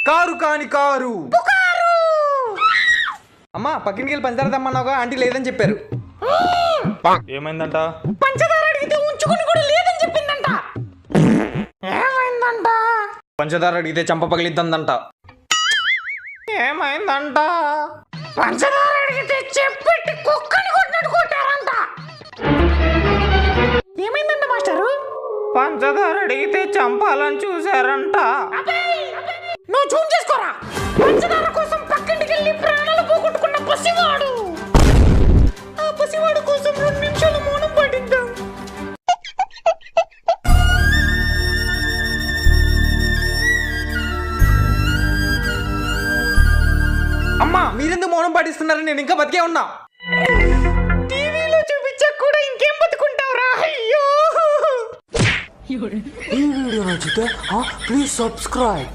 Car కాని car. అమ్మా పక్కింటికి వెళ్ళి పంచదార తెమ్మన్నావుగా, ఆంటీ లేదని చెప్పారు. ఏమైందంట? పంచదార అడిగితే ఉంచుకుని కూడా లేదని చెప్పిందంట. ఏమైందంట? పంచదార అడిగితే చంప పగిలిద్దందంట. ఏమైందంట? పంచదార అడిగితే చెప్పెట్టి కుక్కని కొట్టినట్టు కొట్టారంట. ఏమైందంట మాస్టరు? పంచదార అడిగితే చంపాలని చూసారంట. నువ్వు జూమ్ చేసుకోరా. పంచదార కోసం పక్కింటికి వెళ్ళి ప్రాణాలు పోగొట్టుకున్న పసివాడు. ఆ పసివాడు కోసం 2 నిమిషాలు మౌనం పాటిద్దాం. అమ్మా మీరెందుకు మౌనం పాటిస్తున్నారని నేను ఇంకా బతికే ఉన్నా. టీవీలో చూపించక కూడా ఇంకేం బతుకుంటావురా. అయ్యో. ఈ వీడియో నచ్చితే ప్లీజ్ సబ్స్క్రైబ్.